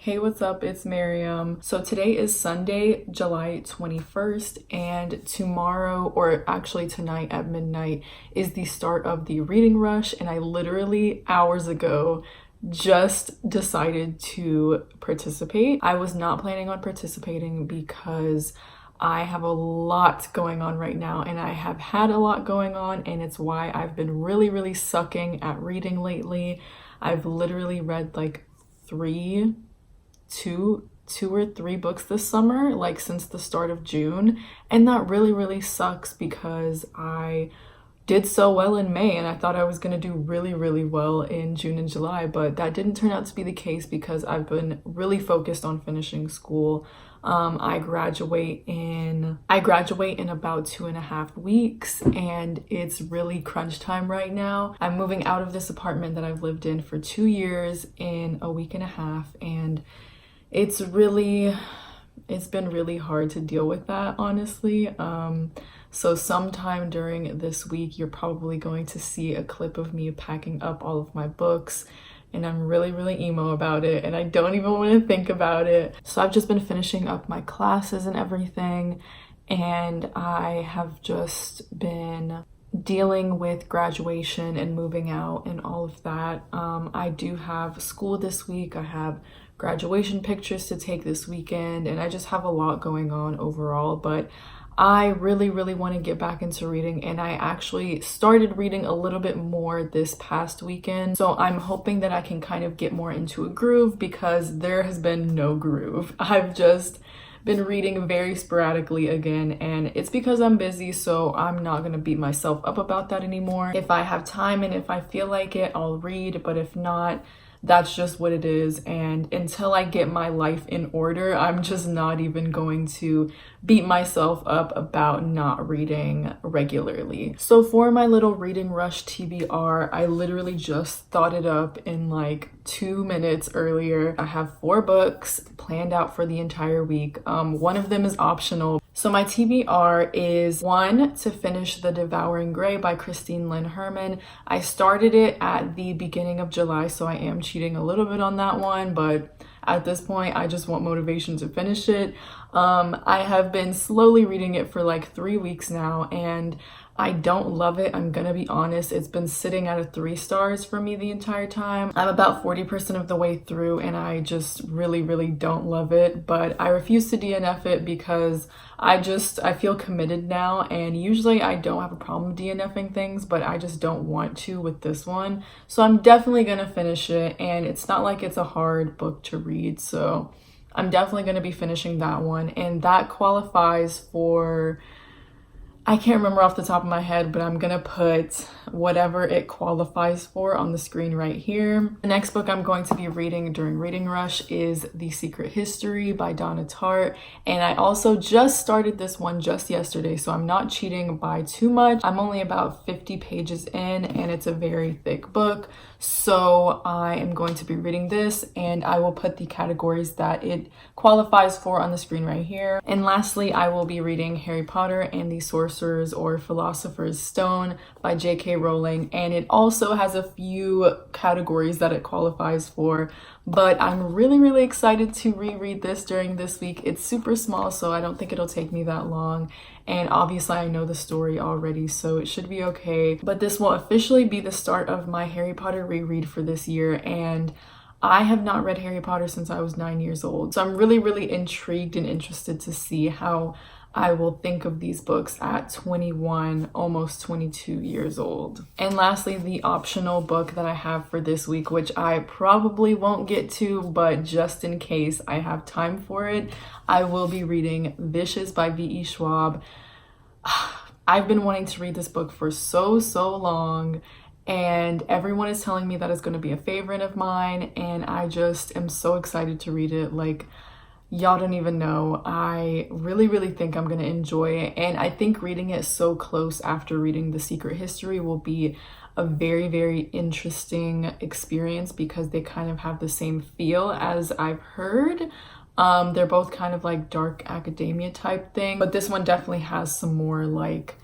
Hey, what's up? It's Miriam. So today is Sunday, July 21st, and tomorrow, or actually tonight at midnight, is the start of the reading rush. And I literally hours ago just decided to participate. I was not planning on participating because I have a lot going on right now, and I have had a lot going on, and it's why I've been really sucking at reading lately. I've literally read like two or three books this summer, like since the start of June, and that really sucks because I did so well in May and I thought I was going to do really well in June and July, but that didn't turn out to be the case because I've been really focused on finishing school. I graduate in about 2.5 weeks, and it's really crunch time right now. I'm moving out of this apartment that I've lived in for 2 years in a week and a half, and it's been really hard to deal with that, honestly. So sometime during this week, you're probably going to see a clip of me packing up all of my books, and I'm really emo about it, and I don't even want to think about it. So I've just been finishing up my classes and everything, and I have just been dealing with graduation and moving out and all of that. I do have school this week. I have graduation pictures to take this weekend, and I just have a lot going on overall, but I really want to get back into reading, and I actually started reading a little bit more this past weekend. So I'm hoping that I can kind of get more into a groove because there has been no groove. I've just been reading very sporadically again, and it's because I'm busy, so I'm not gonna beat myself up about that anymore. If I have time and if I feel like it, I'll read, but if not, that's just what it is. And until I get my life in order, I'm just not even going to beat myself up about not reading regularly. So for my little reading rush TBR, I literally just thought it up in like 2 minutes earlier. I have 4 books planned out for the entire week. One of them is optional. So my TBR is 1, to finish The Devouring Grey by Christine Lynn Herman. I started it at the beginning of July, so I am cheating a little bit on that one, but at this point, I just want motivation to finish it. I have been slowly reading it for like 3 weeks now, and I don't love it. I'm gonna be honest. It's been sitting at a 3 stars for me the entire time. I'm about 40% of the way through, and I just really don't love it, but I refuse to DNF it because I feel committed now, and usually I don't have a problem DNFing things, but I just don't want to with this one. So I'm definitely gonna finish it, and it's not like it's a hard book to read, so I'm definitely gonna be finishing that one, and that qualifies for, I can't remember off the top of my head, but I'm gonna put whatever it qualifies for on the screen right here. The next book I'm going to be reading during Reading Rush is The Secret History by Donna Tartt, and I also just started this one just yesterday, so I'm not cheating by too much. I'm only about 50 pages in, and it's a very thick book, so I am going to be reading this, and I will put the categories that it qualifies for on the screen right here. And lastly, I will be reading Harry Potter and the Sorcerer's or Philosopher's Stone by J.K. Rowling, and it also has a few categories that it qualifies for, but I'm really excited to reread this during this week. It's super small, so I don't think it'll take me that long, and obviously I know the story already, so it should be okay. But this will officially be the start of my Harry Potter reread for this year, and I have not read Harry Potter since I was 9 years old, so I'm really intrigued and interested to see how I will think of these books at 21, almost 22 years old. And lastly, the optional book that I have for this week, which I probably won't get to, but just in case I have time for it, I will be reading Vicious by V.E. Schwab. I've been wanting to read this book for so long, and everyone is telling me that it's going to be a favorite of mine, and I just am so excited to read it. Like, y'all don't even know. I really think I'm going to enjoy it, and I think reading it so close after reading The Secret History will be a very interesting experience because they kind of have the same feel as I've heard. They're both kind of like dark academia type thing, but this one definitely has some more like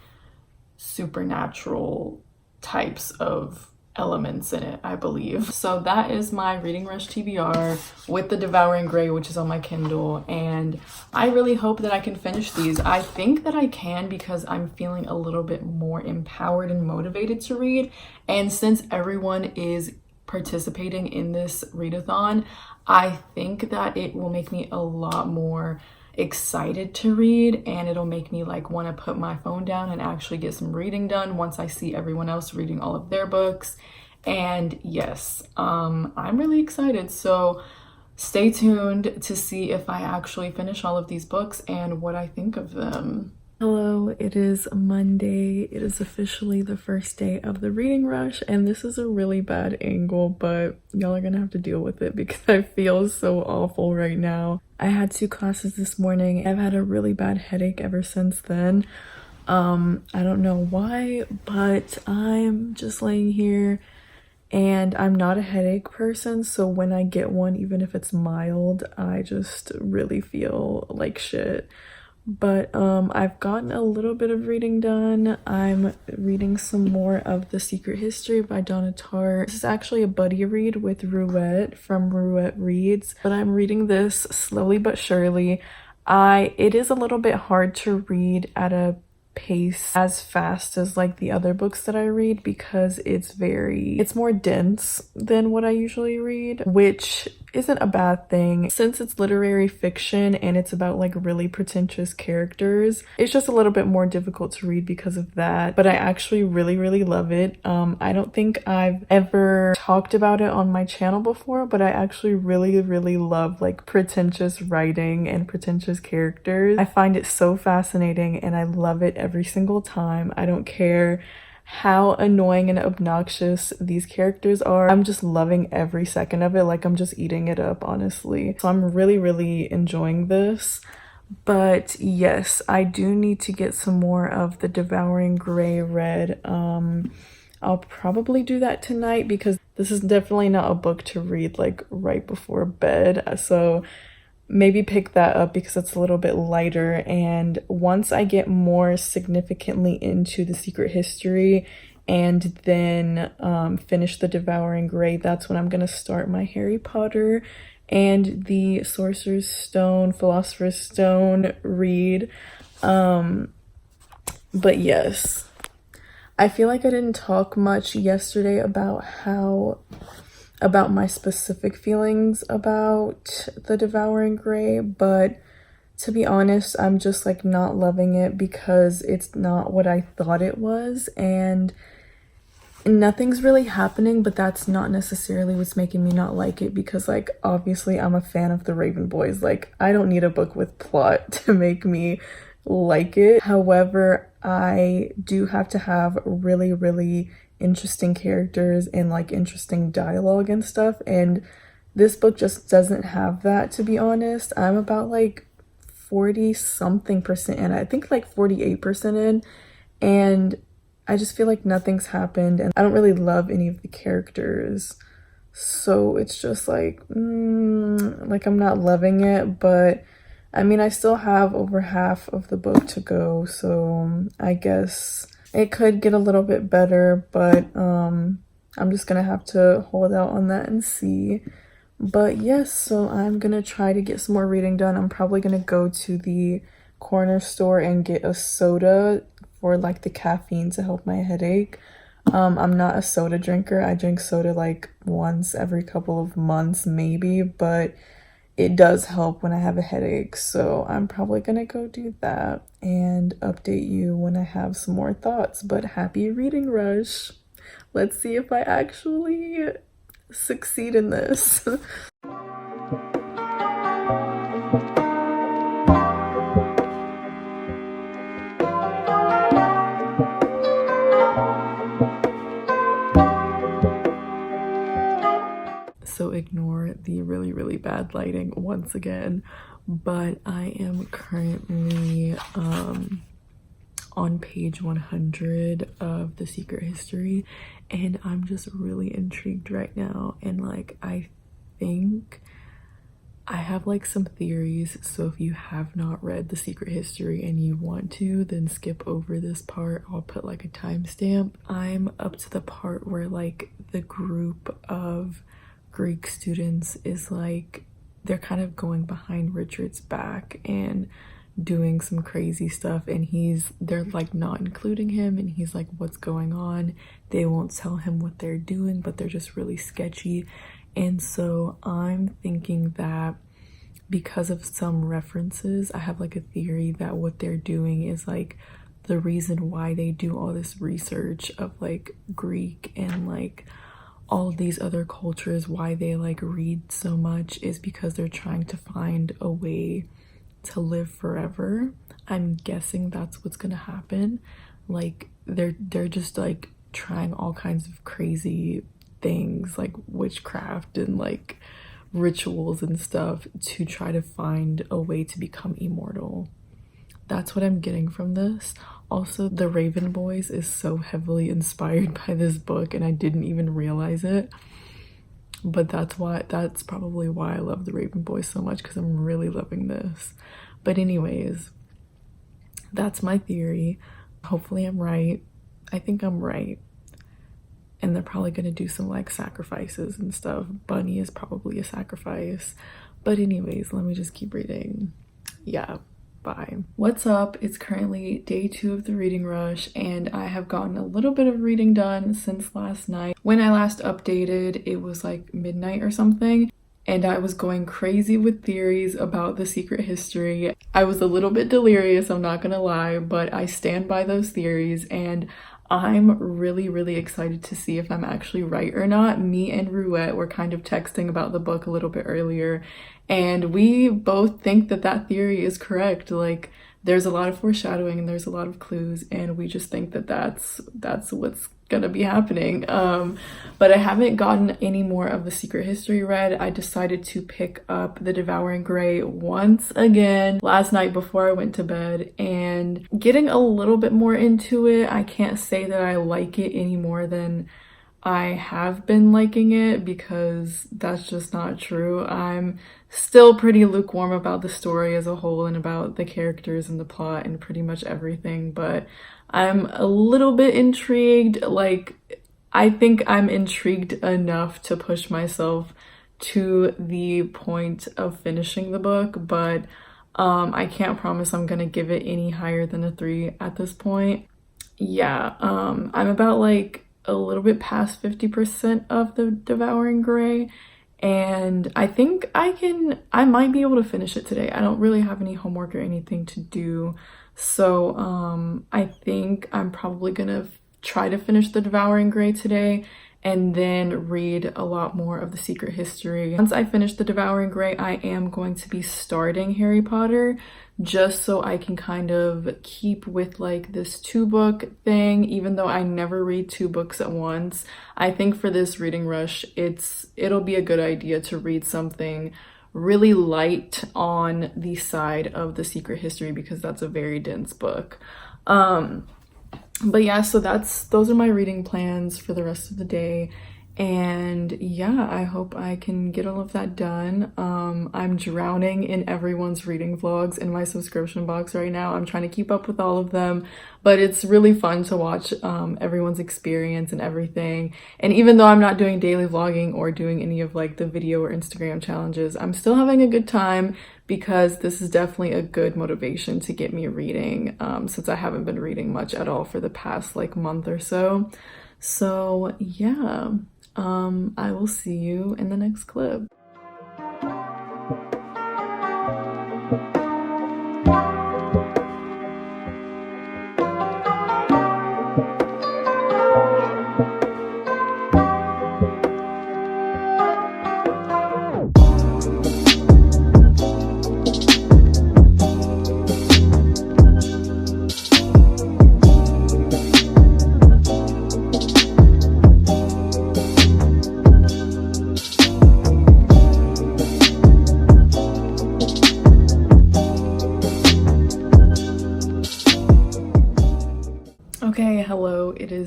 supernatural types of elements in it, I believe. So that is my Reading Rush TBR with the Devouring Gray, which is on my Kindle, and I really hope that I can finish these. I think that I can because I'm feeling a little bit more empowered and motivated to read, and since everyone is participating in this readathon, I think that it will make me a lot more excited to read, and it'll make me like want to put my phone down and actually get some reading done once I see everyone else reading all of their books. And yes, I'm really excited, so stay tuned to see if I actually finish all of these books and what I think of them. Hello, it is Monday. It is officially the first day of the Reading Rush, and this is a really bad angle, but y'all are gonna have to deal with it because I feel so awful right now. I had 2 classes this morning. I've had a really bad headache ever since then. I don't know why, but I'm just laying here, and I'm not a headache person, so when I get one, even if it's mild, I just really feel like shit. But I've gotten a little bit of reading done. I'm reading some more of The Secret History by Donna Tartt. This is actually a buddy read with Ruette from Ruette Reads, but I'm reading this slowly but surely. It is a little bit hard to read at a pace as fast as like the other books that I read because it's more dense than what I usually read, which isn't a bad thing since it's literary fiction and it's about like really pretentious characters. It's just a little bit more difficult to read because of that, but I actually really love it. I don't think I've ever talked about it on my channel before, but I actually really love like pretentious writing and pretentious characters. I find it so fascinating and I love it every single time. I don't care how annoying and obnoxious these characters are. I'm just loving every second of it. Like I'm just eating it up, honestly. So I'm really enjoying this. But yes, I do need to get some more of the Devouring Gray read. I'll probably do that tonight because this is definitely not a book to read like right before bed. So maybe pick that up because it's a little bit lighter, and once I get more significantly into The Secret History and then finish the Devouring Gray, that's when I'm gonna start my Harry Potter and the Sorcerer's Stone, Philosopher's Stone read. But yes, I feel like I didn't talk much yesterday about my specific feelings about the Devouring Gray, but to be honest, I'm just like not loving it because it's not what I thought it was, and nothing's really happening, but that's not necessarily what's making me not like it because like obviously I'm a fan of the Raven Boys. Like I don't need a book with plot to make me like it. However, I do have to have really interesting characters and like interesting dialogue and stuff, and this book just doesn't have that, to be honest. I'm about like 40 something percent in, I think like 48% in, and I just feel like nothing's happened and I don't really love any of the characters, so it's just like like I'm not loving it. But I mean, I still have over half of the book to go, so I guess it could get a little bit better, but I'm just gonna have to hold out on that and see. But yes, so I'm gonna try to get some more reading done. I'm probably gonna go to the corner store and get a soda for like the caffeine to help my headache. I'm not a soda drinker. I drink soda like once every couple of months maybe, but it does help when I have a headache, so I'm probably gonna go do that and update you when I have some more thoughts. But happy Reading Rush. Let's see if I actually succeed in this. So ignore the really bad lighting once again, but I am currently on page 100 of The Secret History, and I'm just really intrigued right now, and like I think I have like some theories, so if you have not read The Secret History and you want to, then skip over this part. I'll put like a timestamp. I'm up to the part where like the group of Greek students is like, they're kind of going behind Richard's back and doing some crazy stuff, and they're like not including him, and he's like, what's going on? They won't tell him what they're doing, but they're just really sketchy. And so I'm thinking that because of some references, I have like a theory that what they're doing is like the reason why they do all this research of like Greek and like all these other cultures, why they like read so much, is because they're trying to find a way to live forever. I'm guessing that's what's gonna happen. Like they're just like trying all kinds of crazy things like witchcraft and like rituals and stuff to try to find a way to become immortal. That's what I'm getting from this. Also, The Raven Boys is so heavily inspired by this book, and I didn't even realize it. But that's probably why I love The Raven Boys so much, because I'm really loving this. But anyways, that's my theory. Hopefully I'm right. I think I'm right. And they're probably gonna do some like sacrifices and stuff. Bunny is probably a sacrifice. But anyways, let me just keep reading. Yeah, bye. What's up? It's currently day 2 of the reading rush, and I have gotten a little bit of reading done since last night. When I last updated, it was like midnight or something, and I was going crazy with theories about The Secret History. I was a little bit delirious, I'm not gonna lie, but I stand by those theories, and I'm really, really excited to see if I'm actually right or not. Me and Ruette were kind of texting about the book a little bit earlier, and we both think that that theory is correct. Like, there's a lot of foreshadowing and there's a lot of clues, and we just think that that's what's gonna be happening. But I haven't gotten any more of The Secret History read. I decided to pick up The Devouring Grey once again last night before I went to bed, and getting a little bit more into it. I can't say that I like it any more than I have been liking it, because that's just not true. I'm still pretty lukewarm about the story as a whole and about the characters and the plot and pretty much everything, but I'm a little bit intrigued. Like, I think I'm intrigued enough to push myself to the point of finishing the book, but I can't promise I'm gonna give it any higher than a 3 at this point. Yeah, I'm about like a little bit past 50% of The Devouring Grey, and I think I might be able to finish it today. I don't really have any homework or anything to do, so I think I'm probably gonna try to finish The Devouring Grey today and then read a lot more of The Secret History. Once I finish The Devouring Grey, I am going to be starting Harry Potter, just so I can kind of keep with like this 2-book thing, even though I never read 2 books at once. I think for this reading rush, it'll be a good idea to read something really light on the side of The Secret History, because that's a very dense book. But yeah, so those are my reading plans for the rest of the day. And yeah, I hope I can get all of that done. I'm drowning in everyone's reading vlogs in my subscription box right now. I'm trying to keep up with all of them, but it's really fun to watch everyone's experience and everything. And even though I'm not doing daily vlogging or doing any of like the video or Instagram challenges, I'm still having a good time, because this is definitely a good motivation to get me reading, since I haven't been reading much at all for the past like month or so. So yeah, I will see you in the next clip.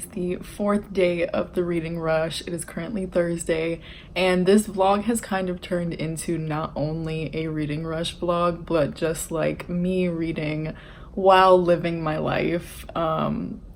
is the 4th day of the reading rush. It is currently Thursday, and this vlog has kind of turned into not only a reading rush vlog, but just like me reading while living my life,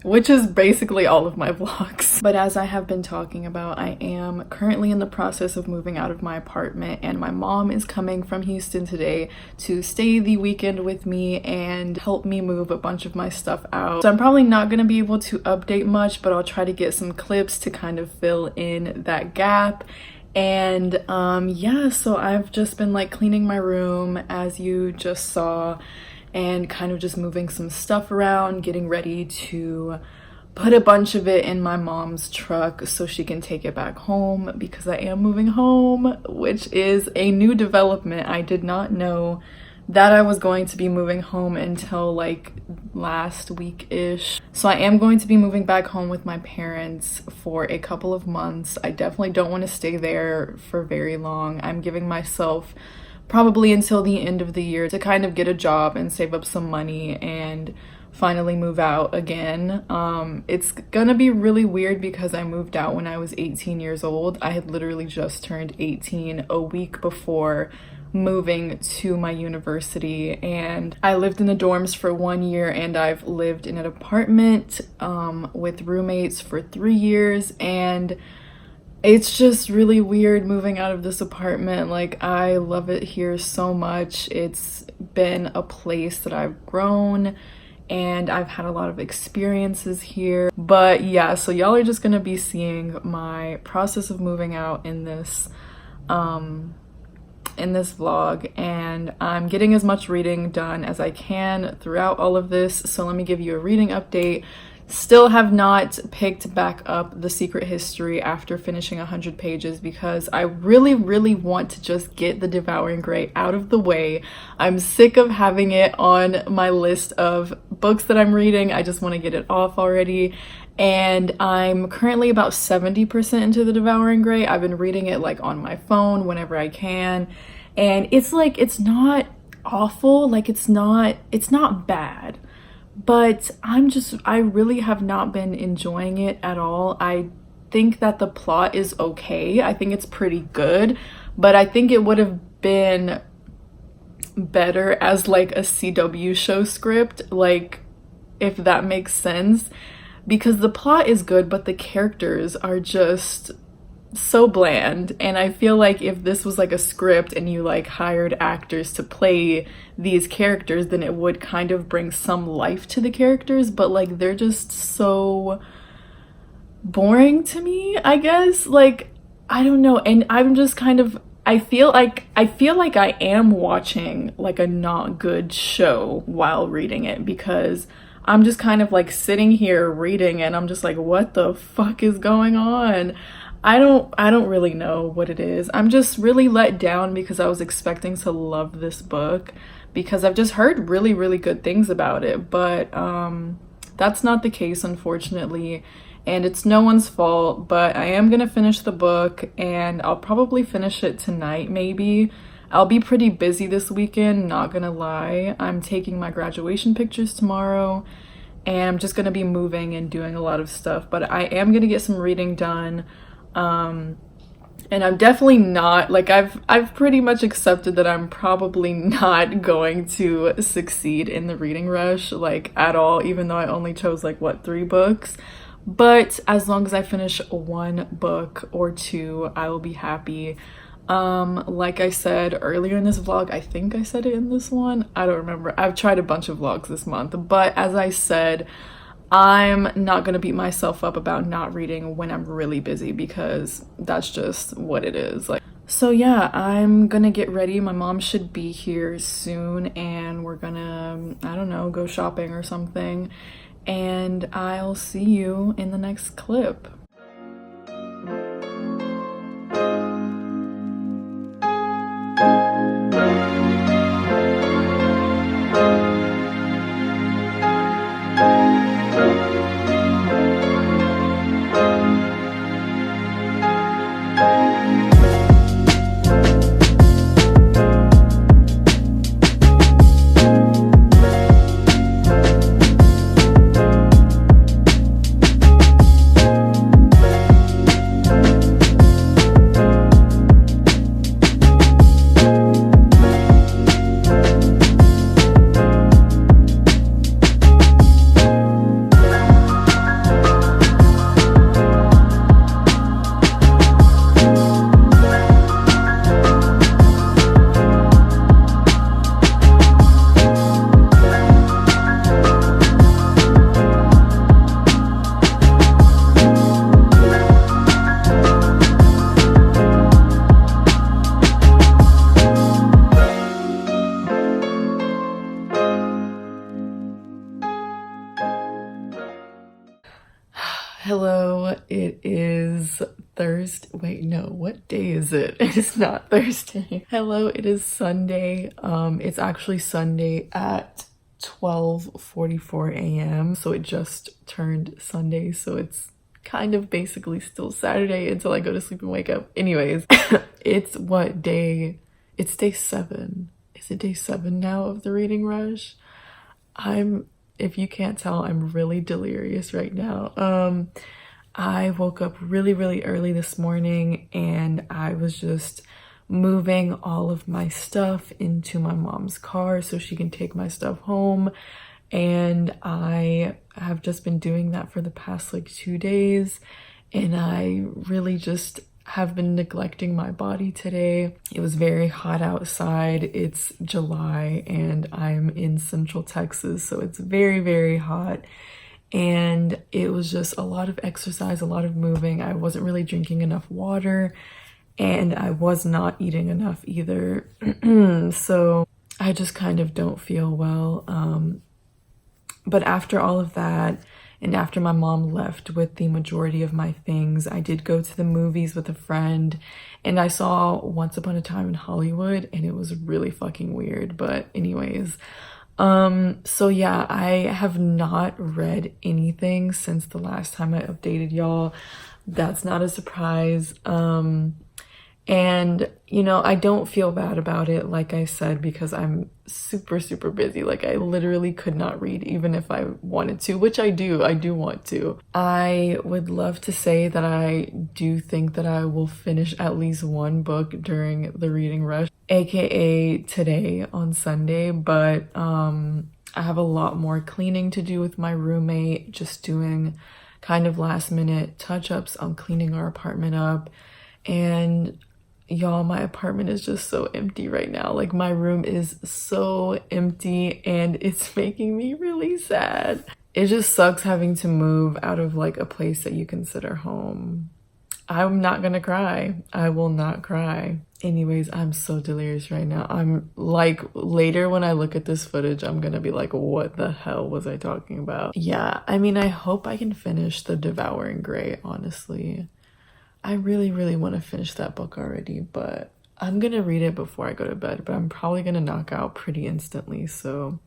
which is basically all of my vlogs. But as I have been talking about, I am currently in the process of moving out of my apartment, and my mom is coming from Houston today to stay the weekend with me and help me move a bunch of my stuff out. So I'm probably not going to be able to update much, but I'll try to get some clips to kind of fill in that gap. And yeah, so I've just been like cleaning my room, as you just saw, and kind of just moving some stuff around, getting ready to put a bunch of it in my mom's truck so she can take it back home, because I am moving home, which is a new development. I did not know that I was going to be moving home until like last week-ish. So I am going to be moving back home with my parents for a couple of months. I definitely don't want to stay there for very long. I'm giving myself probably until the end of the year to kind of get a job and save up some money and finally move out again. It's gonna be really weird because I moved out when I was 18 years old. I had literally just turned 18 a week before moving to my university, and I lived in the dorms for 1 year, and I've lived in an apartment with roommates for 3 years, and it's just really weird moving out of this apartment. Like, I love it here so much. It's been a place that I've grown, and I've had a lot of experiences here. But yeah, so y'all are just gonna be seeing my process of moving out in this vlog, and I'm getting as much reading done as I can throughout all of this. So let me give you a reading update. Still have not picked back up The Secret History after finishing 100 pages because I really want to just get The Devouring Grey out of the way. I'm sick of having it on my list of books that I'm reading. I just want to get it off already. And I'm currently about 70% into The Devouring Grey. I've been reading it like on my phone whenever I can. And it's like, it's not awful. Like, it's not bad. But I really have not been enjoying it at all. I think that the plot is okay. I think it's pretty good, but I think it would have been better as like a CW show script, like, if that makes sense, because the plot is good, but the characters are just so bland. And I feel like if this was like a script and you like hired actors to play these characters, then it would kind of bring some life to the characters, but like they're just so boring to me, I guess. Like, I don't know. And I'm just kind of, I feel like I am watching like a not good show while reading it, because I'm just kind of like sitting here reading and I'm just like, what the fuck is going on? I don't really know what it is. I'm just really let down because I was expecting to love this book, because I've just heard really good things about it, but that's not the case, unfortunately, and it's no one's fault. But I am gonna finish the book, and I'll probably finish it tonight, maybe. I'll be pretty busy this weekend, not gonna lie. I'm taking my graduation pictures tomorrow, and I'm just gonna be moving and doing a lot of stuff, but I am gonna get some reading done. And I'm definitely not, like, I've pretty much accepted that I'm probably not going to succeed in the reading rush, like, at all, even though I only chose like what, 3 books. But as long as I finish 1 book or 2, I will be happy. Like I said earlier in this vlog, I think I said it in this one, I don't remember. I've tried a bunch of vlogs this month, but as I said, I'm not gonna beat myself up about not reading when I'm really busy, because that's just what it is. Like, so yeah, I'm gonna get ready. My mom should be here soon, and we're gonna, I don't know, go shopping or something, and I'll see you in the next clip. is it? It is not Thursday. Hello, it is Sunday. It's actually Sunday at 12:44 a.m. So it just turned Sunday. So it's kind of basically still Saturday until I go to sleep and wake up. Anyways, it's what day? It's day 7. Is it day 7 now of the reading rush? If you can't tell, I'm really delirious right now. I woke up really, really early this morning and I was just moving all of my stuff into my mom's car so she can take my stuff home. And I have just been doing that for the past like 2 days. And I really just have been neglecting my body today. It was very hot outside. It's July and I'm in Central Texas, so it's very, very hot. And it was just a lot of exercise, a lot of moving. I wasn't really drinking enough water and I was not eating enough either. So I just kind of don't feel well. But after all of that, and after my mom left with the majority of my things, I did go to the movies with a friend and I saw Once Upon a Time in Hollywood and it was really fucking weird. But anyways, so yeah, I have not read anything since the last time I updated y'all. That's not a surprise. And you know, I don't feel bad about it, like I said, because I'm super, super busy. Like I literally could not read even if I wanted to, which I do want to. I would love to say that I do think that I will finish at least one book during the reading rush, aka today on Sunday, but I have a lot more cleaning to do with my roommate, just doing kind of last minute touch-ups on cleaning our apartment up. And y'all, my apartment is just so empty right now. Like my room is so empty and it's making me really sad. It just sucks having to move out of like a place that you consider home. I'm not gonna cry. I will not cry. Anyways, I'm so delirious right now. I'm like, later when I look at this footage, I'm gonna be like, what the hell was I talking about? Yeah, I mean, I hope I can finish The Devouring Grey, honestly. I really, really want to finish that book already, but I'm gonna read it before I go to bed, but I'm probably gonna knock out pretty instantly, so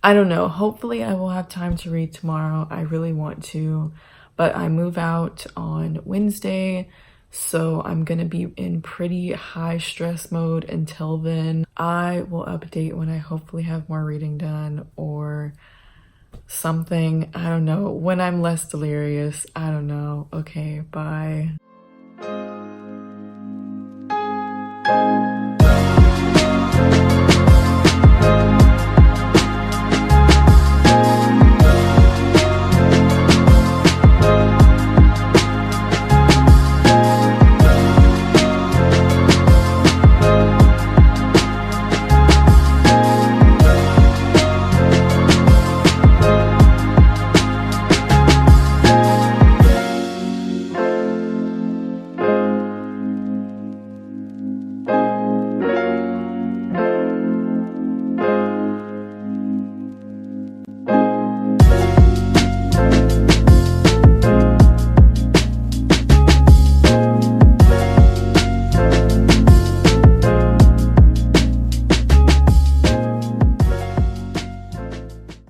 I don't know. Hopefully I will have time to read tomorrow. I really want to, but I move out on Wednesday, so I'm gonna be in pretty high stress mode until then. I will update when I hopefully have more reading done or something. I don't know. When I'm less delirious, I don't know. Okay, bye.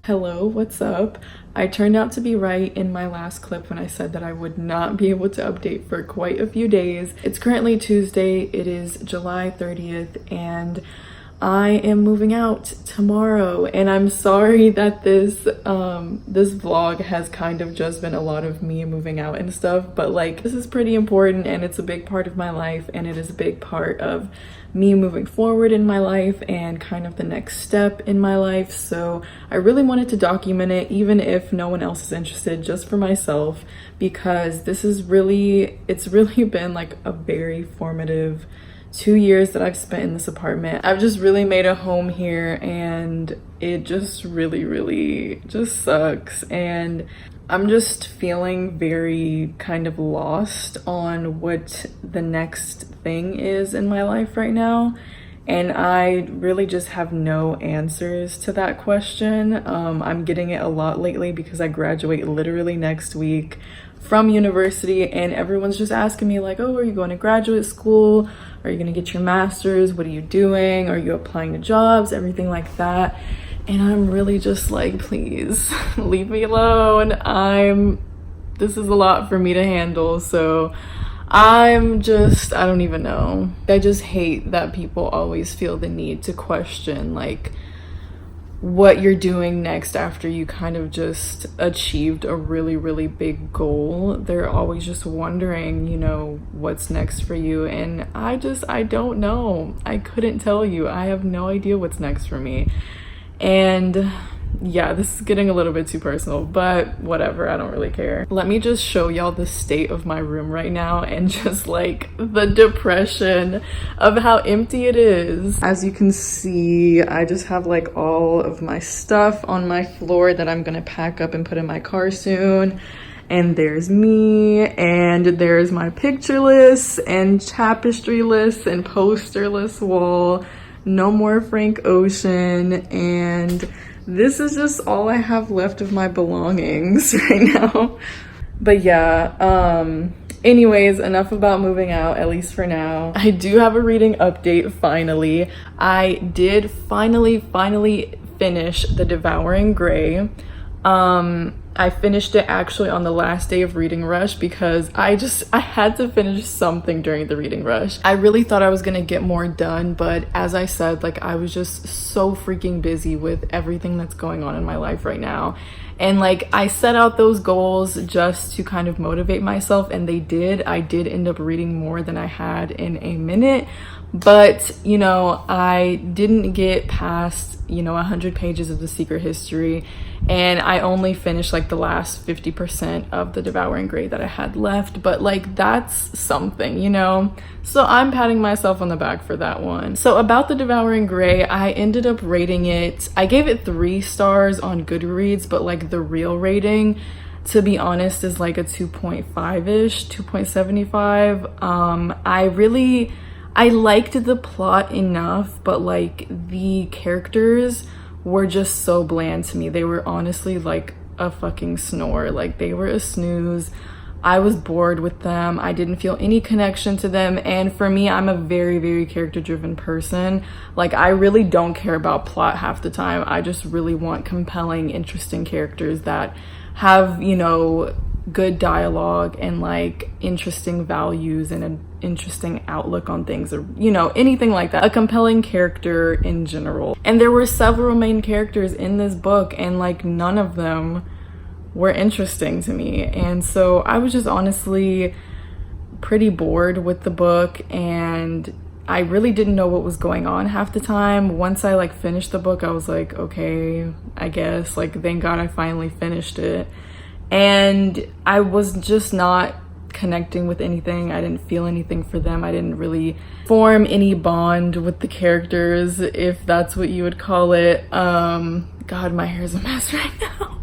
Hello, what's up? I turned out to be right in my last clip when I said that I would not be able to update for quite a few days. It's currently Tuesday, it is July 30th, and I am moving out tomorrow. And I'm sorry that this vlog has kind of just been a lot of me moving out and stuff, but like this is pretty important and it's a big part of my life, and it is a big part of me moving forward in my life and kind of the next step in my life. So I really wanted to document it, even if no one else is interested, just for myself, because this is it's really been like a very formative 2 years that I've spent in this apartment. I've just really made a home here and it just really just sucks. And I'm just feeling very kind of lost on what the next thing is in my life right now. And I really just have no answers to that question. I'm getting it a lot lately because I graduate literally next week from university, and everyone's just asking me like, oh, are you going to graduate school? Are you going to get your master's? What are you doing? Are you applying to jobs? Everything like that. And I'm really just like, please leave me alone. This is a lot for me to handle. So I don't even know. I just hate that people always feel the need to question like what you're doing next after you kind of just achieved a really, really big goal. They're always just wondering, you know, what's next for you. And I don't know. I couldn't tell you. I have no idea what's next for me. And yeah, this is getting a little bit too personal, but whatever, I don't really care. Let me just show y'all the state of my room right now and just like the depression of how empty it is. As you can see, I just have like all of my stuff on my floor that I'm gonna pack up and put in my car soon. And there's me, and there's my picture lists and tapestry lists and poster list wall. No more Frank Ocean, and this is just all I have left of my belongings right now. But yeah, anyways, enough about moving out, at least for now. I do have a reading update finally. I did finally finish The Devouring Grey. I finished it actually on the last day of Reading Rush because I had to finish something during the Reading Rush. I really thought I was gonna get more done, but as I said, like I was just so freaking busy with everything that's going on in my life right now. And like I set out those goals just to kind of motivate myself, and they did. I did end up reading more than I had in a minute, but you know, I didn't get past, you know, 100 pages of The Secret History, and I only finished like the last 50% of The Devouring Grey that I had left, but like that's something, you know? So I'm patting myself on the back for that one. So about The Devouring Grey, I ended up rating it, I gave it 3 stars on Goodreads, but like the real rating, to be honest, is like a 2.5-ish, 2.75. I liked the plot enough, but like the characters were just so bland to me. They were honestly like a fucking snore. Like they were a snooze. I was bored with them. I didn't feel any connection to them. And for me, I'm a very, very character driven person. Like I really don't care about plot half the time. I just really want compelling, interesting characters that have, you know, good dialogue and like interesting values and an interesting outlook on things, or you know, anything like that. A compelling character in general. And there were several main characters in this book, and like none of them were interesting to me. And so I was just honestly pretty bored with the book, and I really didn't know what was going on half the time. Once I like finished the book, I was like, okay, I guess, like thank God I finally finished it. And I was just not connecting with anything. I didn't feel anything for them. I didn't really form any bond with the characters, if that's what you would call it. God, my hair's a mess right now.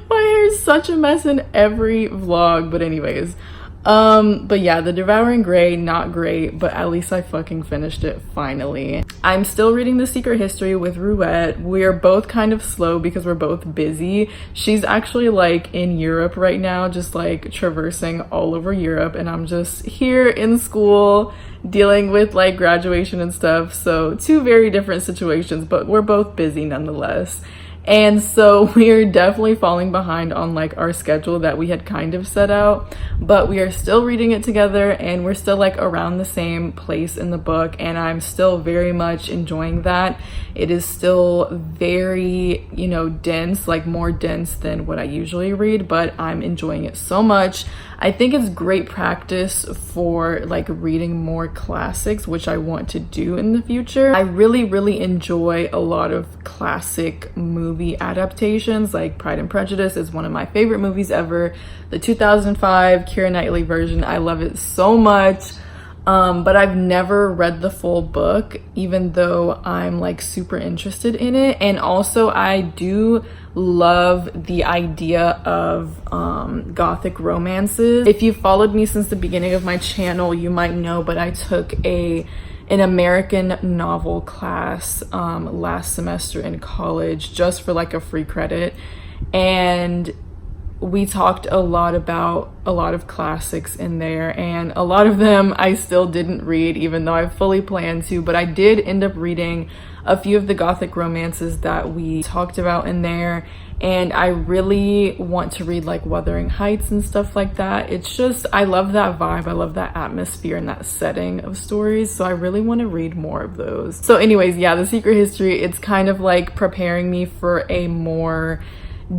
My hair is such a mess in every vlog, but anyways. But yeah, The Devouring Grey, not great, but at least I fucking finished it finally. I'm still reading The Secret History with Ruette. We are both kind of slow because we're both busy. She's actually like in Europe right now, just like traversing all over Europe, and I'm just here in school dealing with like graduation and stuff. So 2 very different situations, but we're both busy nonetheless. And so we're definitely falling behind on like our schedule that we had kind of set out, but we are still reading it together, and we're still like around the same place in the book, and I'm still very much enjoying that. It is still very, you know, dense, like more dense than what I usually read, but I'm enjoying it so much. I think it's great practice for like reading more classics, which I want to do in the future. I really enjoy a lot of classic movie adaptations. Like Pride and Prejudice is one of my favorite movies ever. The 2005 Keira Knightley version, I love it so much. But I've never read the full book, even though I'm like super interested in it. And also I do love the idea of gothic romances. If you followed me since the beginning of my channel, you might know, but I took a an American novel class last semester in college just for like a free credit, and we talked a lot about a lot of classics in there, and a lot of them I still didn't read even though I fully planned to, but I did end up reading a few of the Gothic romances that we talked about in there, and I really want to read like Wuthering Heights and stuff like that. It's just, I love that vibe, I love that atmosphere and that setting of stories, so I really want to read more of those. So anyways, yeah, The Secret History, it's kind of like preparing me for a more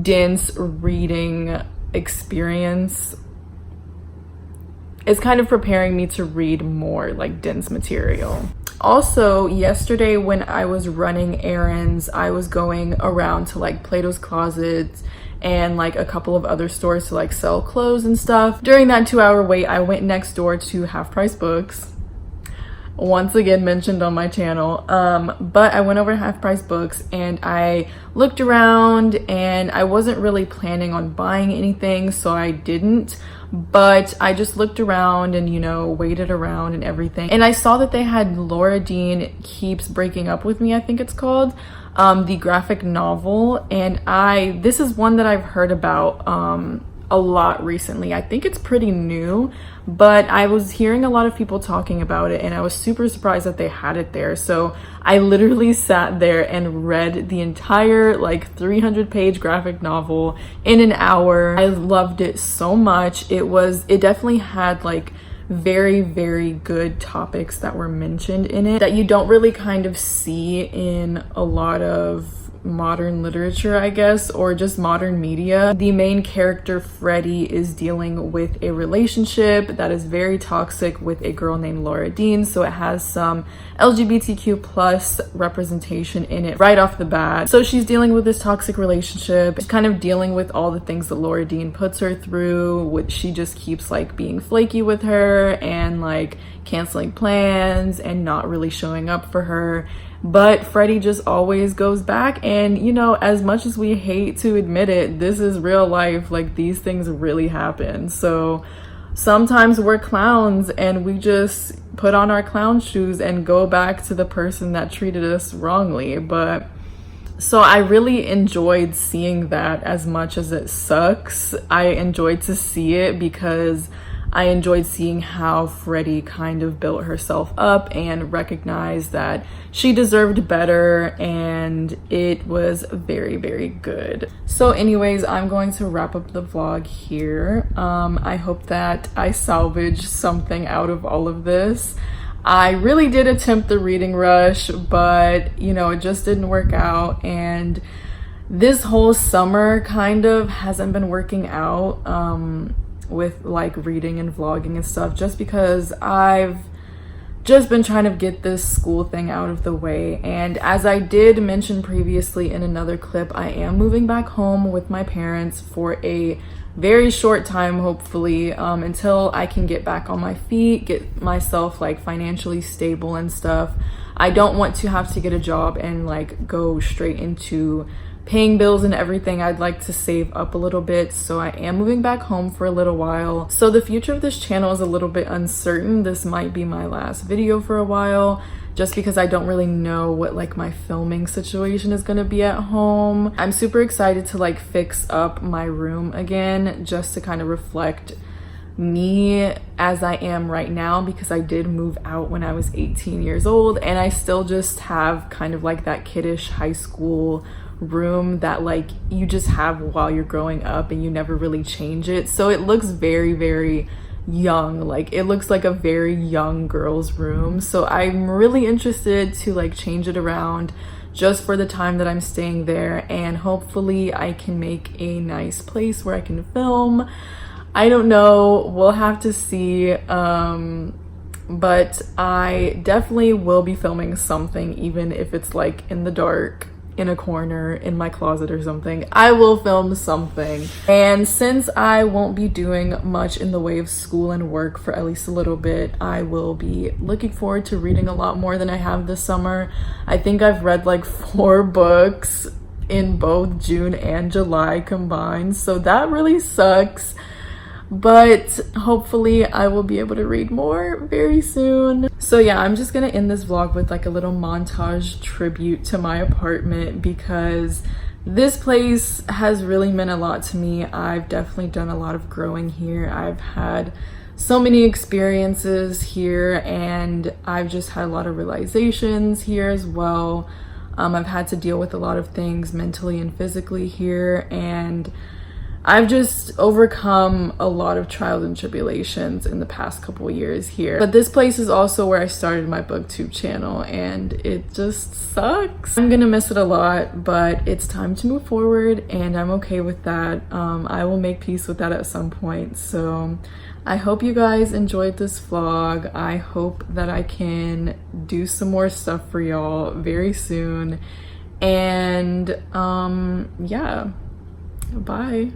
dense reading experience. It's kind of preparing me to read more like dense material. Also, yesterday when I was running errands, I was going around to like Plato's Closet and like a couple of other stores to like sell clothes and stuff. During that 2-hour wait, I went next door to Half Price Books, once again mentioned on my channel, but I went over to Half Price Books and I looked around, and I wasn't really planning on buying anything, so I didn't, but I just looked around and, you know, waited around and everything, and I saw that they had Laura Dean Keeps Breaking Up With Me, I think it's called, the graphic novel, and this is one that I've heard about a lot recently. I think it's pretty new, but I was hearing a lot of people talking about it, and I was super surprised that they had it there. So I literally sat there and read the entire like 300-page graphic novel in an hour. I loved it so much. It definitely had like very, very good topics that were mentioned in it that you don't really kind of see in a lot of modern literature, I guess, or just modern media. The main character, Freddie, is dealing with a relationship that is very toxic with a girl named Laura Dean, so it has some LGBTQ plus representation in it right off the bat. So she's dealing with this toxic relationship, she's kind of dealing with all the things that Laura Dean puts her through, which she just keeps like being flaky with her and like canceling plans and not really showing up for her. But Freddie just always goes back, and you know, as much as we hate to admit it, this is real life. Like, these things really happen. So sometimes we're clowns and we just put on our clown shoes and go back to the person that treated us wrongly. But so I really enjoyed seeing that. As much as it sucks, I enjoyed to see it because I enjoyed seeing how Freddie kind of built herself up and recognized that she deserved better, and it was very, very good. So anyways, I'm going to wrap up the vlog here. I hope that I salvaged something out of all of this. I really did attempt the reading rush, but you know, it just didn't work out, and this whole summer kind of hasn't been working out with like reading and vlogging and stuff, just because I've just been trying to get this school thing out of the way. And as I did mention previously in another clip, I am moving back home with my parents for a very short time, hopefully, until I can get back on my feet, get myself like financially stable and stuff. I don't want to have to get a job and like go straight into paying bills and everything. I'd like to save up a little bit, so I am moving back home for a little while. So the future of this channel is a little bit uncertain. This might be my last video for a while, just because I don't really know what like my filming situation is gonna be at home. I'm super excited to like fix up my room again, just to kind of reflect me as I am right now, because I did move out when I was 18 years old, and I still just have kind of like that kiddish high school room that like you just have while you're growing up and you never really change it. So it looks very, very young, like it looks like a very young girl's room. So I'm really interested to like change it around just for the time that I'm staying there, and hopefully I can make a nice place where I can film. I don't know, we'll have to see, but I definitely will be filming something, even if it's like in the dark, in a corner, in my closet or something. I will film something. And since I won't be doing much in the way of school and work for at least a little bit, I will be looking forward to reading a lot more than I have this summer. I think I've read like 4 books in both June and July combined, so that really sucks. but hopefully I will be able to read more very soon. So yeah, I'm just gonna end this vlog with like a little montage tribute to my apartment because this place has really meant a lot to me. I've definitely done a lot of growing here. I've had so many experiences here, and I've just had a lot of realizations here as well. I've had to deal with a lot of things mentally and physically here, and I've just overcome a lot of trials and tribulations in the past couple of years here. But this place is also where I started my booktube channel, and it just sucks. I'm gonna miss it a lot, but it's time to move forward, and I'm okay with that. I will make peace with that at some point. So I hope you guys enjoyed this vlog. I hope that I can do some more stuff for y'all very soon. And yeah, bye.